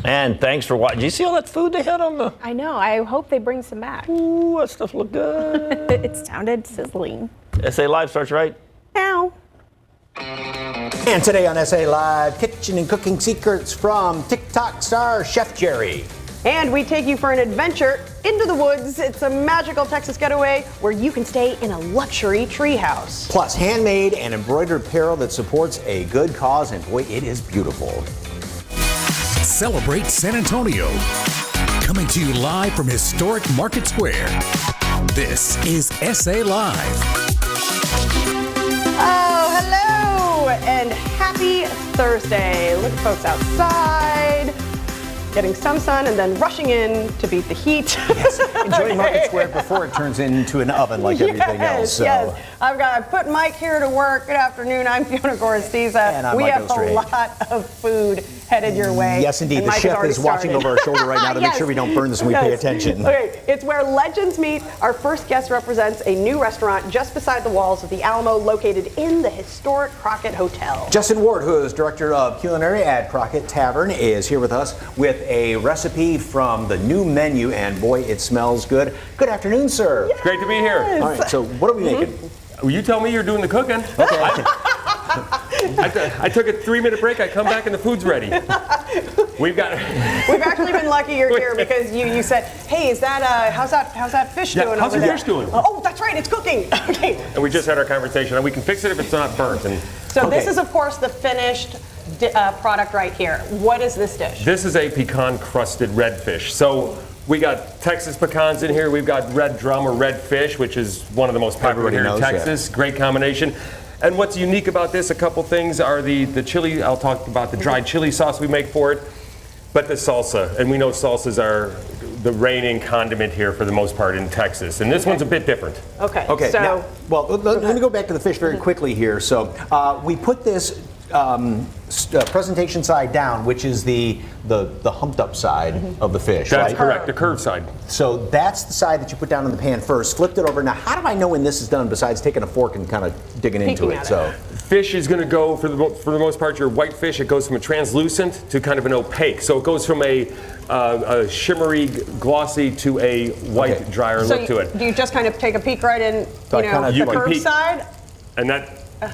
And thanks for watching. Did you see all that food they had on the... I know. I hope they bring some back. Ooh, that stuff looked good. It sounded sizzling. SA Live starts right now. And today on SA Live, kitchen and cooking secrets from TikTok star Chef Jerry. And we take you for an adventure into the woods. It's a magical Texas getaway where you can stay in a luxury treehouse. Plus handmade and embroidered apparel that supports a good cause, and boy, it is beautiful. Celebrate San Antonio. Coming to you live from historic Market Square. This is SA Live. Oh, hello and happy Thursday. Look at folks outside, getting some sun and then rushing in to beat the heat. Yes, enjoy Market Square before it turns into an oven like everything else. So. Yes, I've put Mike here to work. Good afternoon, I'm Fiona Gorostiza. And I'm we Michael have Straight. A lot of food headed your way. Yes, indeed. And The Mike chef is watching over our shoulder right now to make Yes. sure we don't burn this when we pay attention. Okay, it's where legends meet. Our first guest represents a new restaurant just beside the walls of the Alamo, located in the historic Crockett Hotel. Justin Ward, who is director of culinary at Crockett Tavern, is here with us with a recipe from the new menu, and boy, it smells good. Good afternoon, sir. It's great to be here. All right, so what are we making? Well, you tell me you're doing the cooking. Okay. I took a 3-minute break. I come back and the food's ready. We've actually been lucky you're here because you said, hey, is that how's that fish doing how's over the there? fish doing? Oh, that's right, it's cooking. Okay. And we just had our conversation, and we can fix it if it's not burnt. And So this is, of course, the finished product right here. What is this dish? this is a pecan-crusted redfish. So we got Texas pecans in here. We've got red drum or red fish, which is one of the most popular Everybody here in knows Texas. Great combination. And what's unique about this, a couple things, are the chili. I'll talk about the dried chili sauce we make for it, but the salsa. And we know salsas are the reigning condiment here for the most part in Texas. And this one's a bit different. Okay. Okay. So, Now, well, let me go back to the fish very quickly here. So we put this presentation side down, which is the humped up side of the fish. That's right? correct, the curved side. So that's the side that you put down in the pan first. Flipped it over. Now, how do I know when this is done besides taking a fork and kind of digging into it? So fish is going to go for the most part. Your white fish, it goes from a translucent to kind of an opaque. So it goes from a shimmery, glossy to a white, drier so look to it. do you just kind of take a peek right in, the curved side? And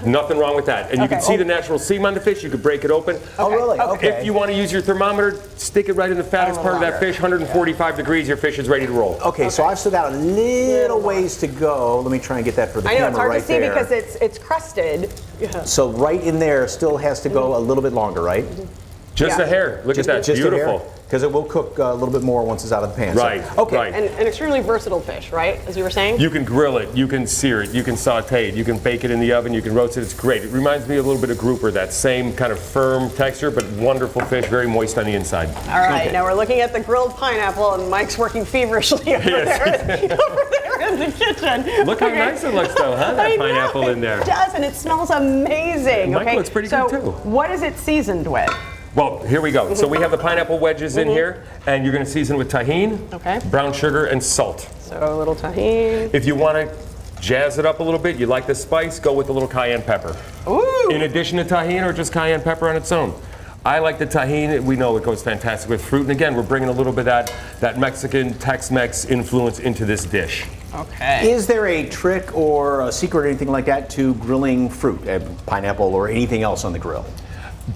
nothing wrong with that. And you can see the natural seam on the fish. You could break it open. Oh, really? Okay. If you want to use your thermometer, stick it right in the fattest part of that fish. 145 degrees, your fish is ready to roll. Okay, so I've still got a little ways to go. Let me try and get that for the I know, camera it's hard right to see there. because it's crusted. Yeah. So right in there still has to go a little bit longer, right? Just a hair. Look at that. Just Beautiful. A hair. because it will cook a little bit more once it's out of the pan. Right. So, okay. Right. And an extremely versatile fish, right? As you were saying? You can grill it, you can sear it, you can saute it, you can bake it in the oven, you can roast it. It's great. It reminds me a little bit of grouper, that same kind of firm texture, but wonderful fish, very moist on the inside. All right, now we're looking at the grilled pineapple, and Mike's working feverishly over there in the kitchen. Look how nice it looks, though, huh? That pineapple in there. It does, and it smells amazing. Mike looks pretty good, too. What is it seasoned with? Well, here we go. So we have the pineapple wedges in here, and you're going to season with tahini, brown sugar, and salt. So a little tahini. If you want to jazz it up a little bit, you like the spice, go with a little cayenne pepper. Ooh. In addition to tahini or just cayenne pepper on its own. I like the tahini. We know it goes fantastic with fruit. And again, we're bringing a little bit of that Mexican Tex-Mex influence into this dish. Okay. Is there a trick or a secret or anything like that to grilling fruit, pineapple or anything else on the grill?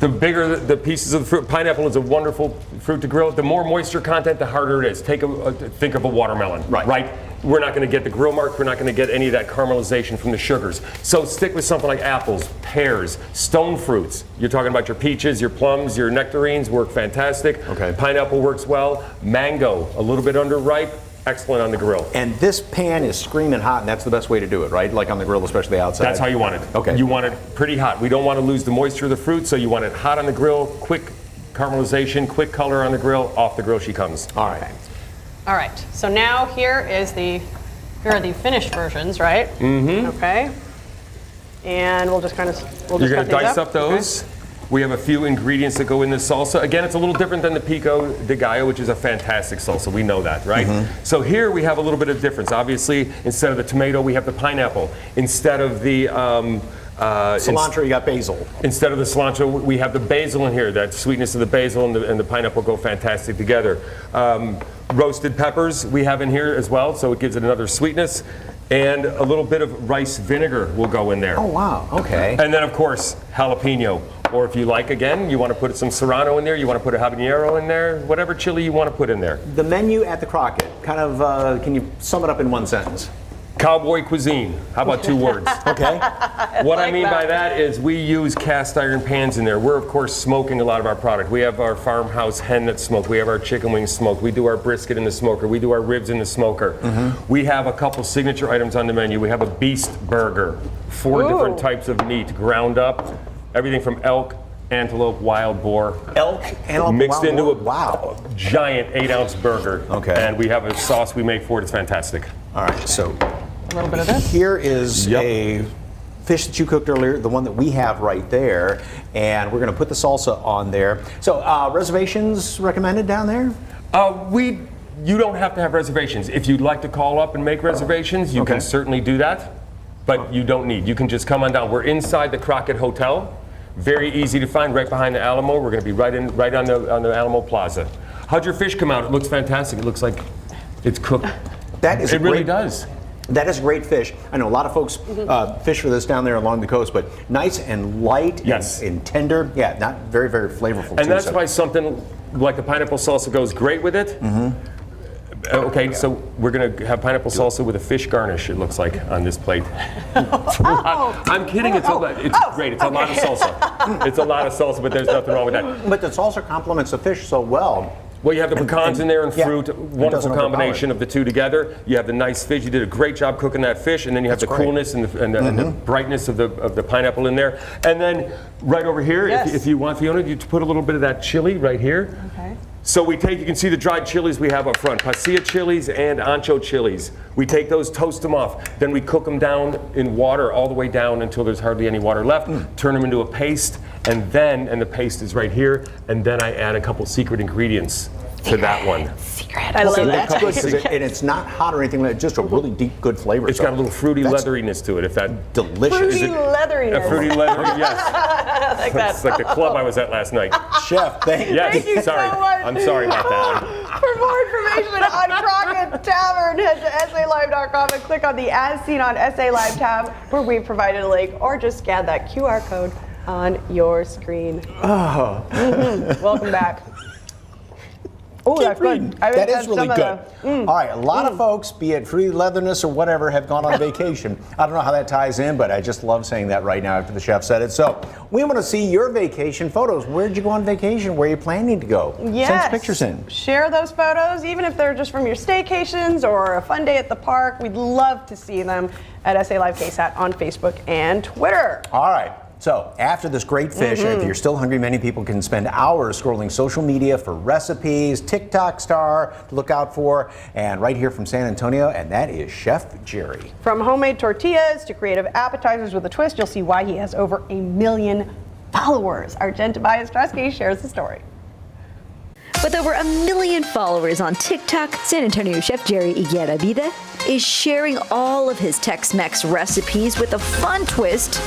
The bigger the pieces of the fruit, pineapple is a wonderful fruit to grill. The more moisture content, the harder it is. Think of a watermelon, right? We're not going to get the grill mark. We're not going to get any of that caramelization from the sugars. So stick with something like apples, pears, stone fruits. You're talking about your peaches, your plums, your nectarines work fantastic. Okay. Pineapple works well. Mango, a little bit underripe. Excellent on the grill. And this pan is screaming hot, and that's the best way to do it, right? Like on the grill, especially outside. That's how you want it. Okay. You want it pretty hot. We don't want to lose the moisture of the fruit, so you want it hot on the grill, quick caramelization, quick color on the grill. Off the grill she comes. All right. All right. So now here are the finished versions, right? Mm-hmm. Okay. And we'll just kind of You're going cut to dice these up those. Okay. We have a few ingredients that go in this salsa. Again, it's a little different than the pico de gallo, which is a fantastic salsa. We know that, right? Mm-hmm. So here we have a little bit of difference. Obviously, instead of the tomato, we have the pineapple. Instead of the cilantro, you got basil. Instead of the cilantro, we have the basil in here. That sweetness of the basil and the pineapple go fantastic together. Roasted peppers we have in here as well, so it gives it another sweetness. And a little bit of rice vinegar will go in there. Oh, wow. Okay. And then, of course, jalapeno. Or if you like, again, you want to put some serrano in there, you want to put a habanero in there, whatever chili you want to put in there. The menu at the Crockett, kind of, can you sum it up in one sentence? Cowboy cuisine. How about 2 words? Okay. What I mean by that is we use cast iron pans in there. We're, of course, smoking a lot of our product. We have our farmhouse hen that's smoked. We have our chicken wings smoked. We do our brisket in the smoker. We do our ribs in the smoker. Mm-hmm. We have a couple signature items on the menu. We have a beast burger. 4 different types of meat ground up. Everything from elk, antelope, wild boar. Elk, antelope, mixed wild into boar. a giant 8-ounce burger. Okay. And we have a sauce we make for it. It's fantastic. All right, so a little bit of this. Here is a fish that you cooked earlier, the one that we have right there, and we're going to put the salsa on there. So reservations recommended down there? You don't have to have reservations. If you'd like to call up and make reservations, you can certainly do that, but you don't need. You can just come on down. We're inside the Crockett Hotel. Very easy to find, right behind the Alamo. We're going to be right on the Alamo Plaza. How'd your fish come out? It looks fantastic. It looks like it's cooked. That is it really does. That is great fish. I know a lot of folks fish for this down there along the coast, but nice and light and tender. Yeah, not very, very flavorful. And that's why something like the pineapple salsa goes great with it. Mm-hmm. Okay, so we're going to have pineapple salsa with a fish garnish, it looks like, on this plate. I'm kidding. It's great. It's a lot of salsa. It's a lot of salsa, but there's nothing wrong with that. But the salsa complements the fish so well. Well, you have the pecans in there and fruit. Wonderful combination of the two together. You have the nice fish. You did a great job cooking that fish, and then you have the coolness and the brightness of the pineapple in there. And then right over here, if you want, Fiona, you put a little bit of that chili right here. Okay. So you can see the dried chilies we have up front, pasilla chilies and ancho chilies. We take those, toast them off, then we cook them down in water all the way down until there's hardly any water left, turn them into a paste, and the paste is right here, and then I add a couple secret ingredients to that one. I love that. That's good, and it's not hot or anything like that, just a really deep, good flavor. It's got a little fruity leatheriness to it, if that... Delicious. Fruity leatheriness. A fruity leathery, yes. Like that. It's like the club I was at last night. Chef, thank you sorry. so much. I'm sorry about that. For more information on Crockett Tavern, head to SALive.com and click on the As Seen on SA Live tab, where we provided a link, or just scan that QR code on your screen. Oh. Welcome back. Oh, that's good. That is really good. All right, a lot of folks, be it free leatherness or whatever, have gone on vacation. I don't know how that ties in, but I just love saying that right now after the chef said it. So we want to see your vacation photos. Where'd you go on vacation? Where are you planning to go? Yes. Send us pictures in. Share those photos, even if they're just from your staycations or a fun day at the park. We'd love to see them at SA Live KSAT on Facebook and Twitter. All right. So after this great fish, if you're still hungry, many people can spend hours scrolling social media for recipes, TikTok star to look out for, and right here from San Antonio, and that is Chef Jerry. From homemade tortillas to creative appetizers with a twist, you'll see why he has over 1 million followers. Our Jen Tobias Tresky shares the story. With over 1 million followers on TikTok, San Antonio chef Jerry Higuera Vida is sharing all of his Tex-Mex recipes with a fun twist,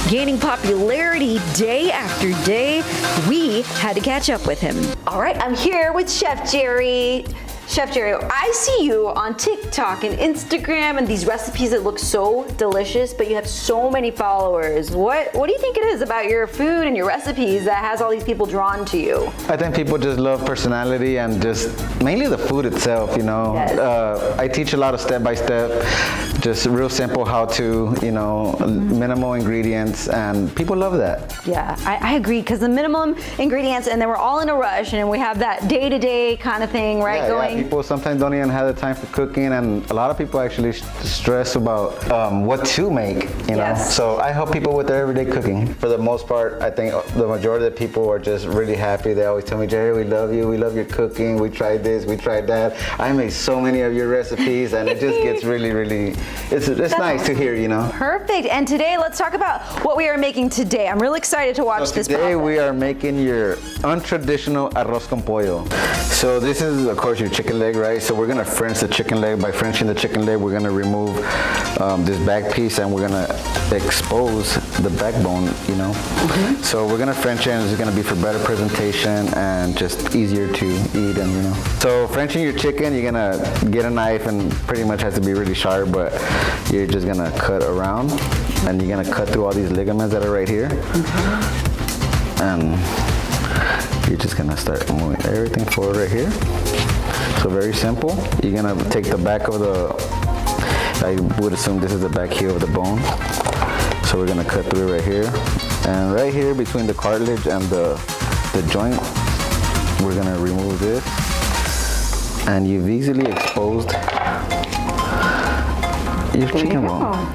gaining popularity day after day. We had to catch up with him. All right, I'm here with Chef Jerry. Chef Jerry, I see you on TikTok and Instagram and these recipes that look so delicious, but you have so many followers. What do you think it is about your food and your recipes that has all these people drawn to you? I think people just love personality and just mainly the food itself, you know. Yes. I teach a lot of step-by-step, just real simple how-to, you know, minimal ingredients, and people love that. Yeah, I agree, because the minimum ingredients, and then we're all in a rush, and we have that day-to-day kind of thing, right, Yeah, going. people sometimes don't even have the time for cooking, and a lot of people actually stress about what to make, you know. Yes. So I help people with their everyday cooking. For the most part, I think the majority of the people are just really happy. They always tell me, Jerry, we love you, we love your cooking, we tried this, we tried that. I made so many of your recipes, and it just gets really, really, it's nice to hear, you know. Perfect. And today, let's talk about what we are making today. I'm really excited to watch this Today process. we are making your untraditional arroz con pollo. So this is, of course, your chicken leg, right? So we're gonna French the chicken leg. By Frenching the chicken leg, we're gonna remove this back piece, and we're gonna expose the backbone, you know? So we're gonna French it, and it's gonna be for better presentation and just easier to eat, and you know. So Frenching your chicken, you're gonna get a knife, and pretty much has to be really sharp, but you're just gonna cut around, and you're gonna cut through all these ligaments that are right here. And you're just gonna start moving everything forward right here. So very simple. You're gonna take the back of the, I would assume this is the back heel of the bone. So we're gonna cut through right here. And right here between the cartilage and the joint, we're gonna remove this. And you've easily exposed your chicken bone.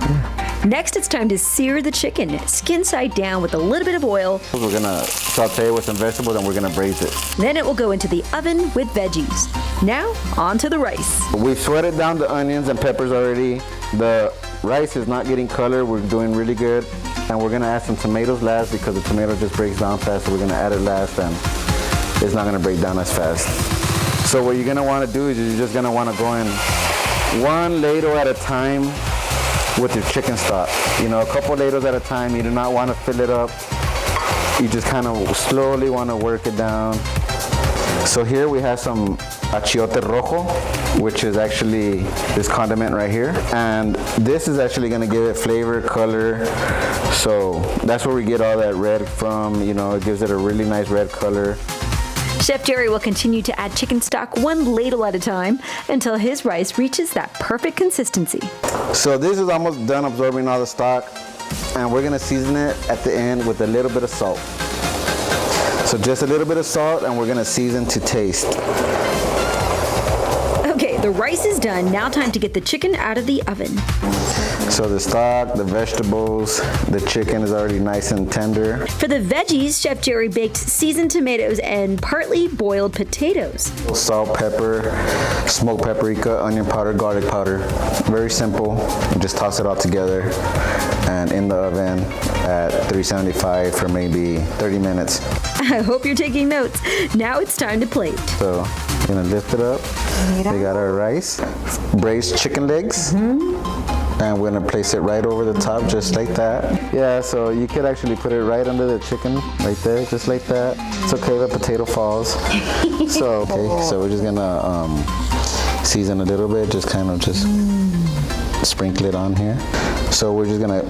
Next, it's time to sear the chicken, skin side down with a little bit of oil. We're gonna saute with some vegetables, and we're gonna braise it. Then it will go into the oven with veggies. Now, on to the rice. We've sweated down the onions and peppers already. The rice is not getting color. We're doing really good. And we're gonna add some tomatoes last, because the tomato just breaks down fast. So we're gonna add it last, and it's not gonna break down as fast. So what you're gonna wanna do is you're just gonna wanna go in one ladle at a time with your chicken stock. You know, a couple ladles at a time. You do not wanna fill it up. You just kind of slowly wanna work it down. So here we have some achiote rojo, which is actually this condiment right here. And this is actually gonna give it flavor, color. So that's where we get all that red from. You know, it gives it a really nice red color. Chef Jerry will continue to add chicken stock one ladle at a time until his rice reaches that perfect consistency. So this is almost done absorbing all the stock, and we're gonna season it at the end with a little bit of salt. So just a little bit of salt, and we're gonna season to taste. Okay, the rice is done. Now time to get the chicken out of the oven. So the stock, the vegetables, the chicken is already nice and tender. For the veggies, Chef Jerry baked seasoned tomatoes and partly boiled potatoes. Salt, pepper, smoked paprika, onion powder, garlic powder. Very simple. You just toss it all together and in the oven at 375 for maybe 30 minutes. I hope you're taking notes. Now it's time to plate. So I'm gonna lift it up. We got our rice, braised chicken legs. And we're gonna place it right over the top, just like that. Yeah, so you could actually put it right under the chicken, right there, just like that. It's okay if a potato falls. So we're just gonna season a little bit, just kind of just sprinkle it on here. So we're just gonna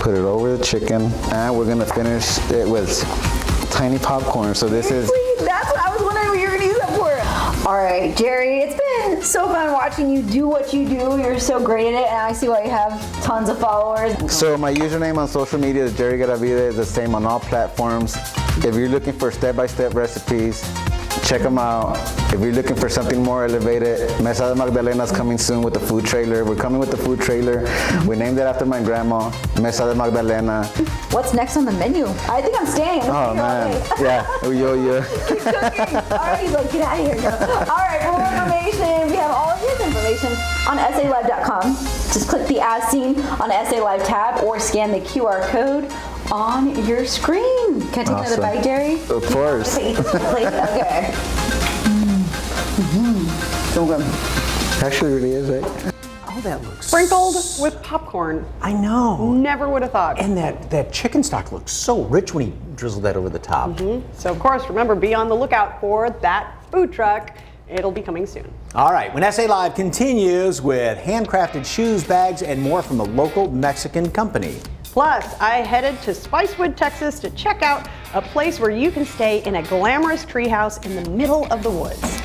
put it over the chicken, and we're gonna finish it with tiny popcorn. So this is. That's what I was wondering. All right, Jerry, it's been so fun watching you do what you do. You're so great at it, and I see why you have tons of followers. So my username on social media is Jerry Garavida. Is the same on all platforms. If you're looking for step-by-step recipes, check them out. If you're looking for something more elevated, Mesa de Magdalena's coming soon with the food trailer. We're coming with the food trailer. We named it after my grandma, Mesa de Magdalena. What's next on the menu? I think I'm staying. Oh man, yeah, yo. Keep cooking. All right, he's like, get out of here. All right, for more information, we have all of his information on SALive.com. Just click the As Seen on SA Live tab or scan the QR code on your screen. Can I take another bite, Jerry? Of course. Okay. So good. Actually, really is, right? Oh, that looks Sprinkled with popcorn. I know. Never would have thought. And that chicken stock looks so rich when he drizzled that over the top. So, of course, remember, be on the lookout for that food truck. It'll be coming soon. All right, when SA Live continues with handcrafted shoes, bags, and more from a local Mexican company. Plus, I headed to Spicewood, Texas to check out a place where you can stay in a glamorous treehouse in the middle of the woods.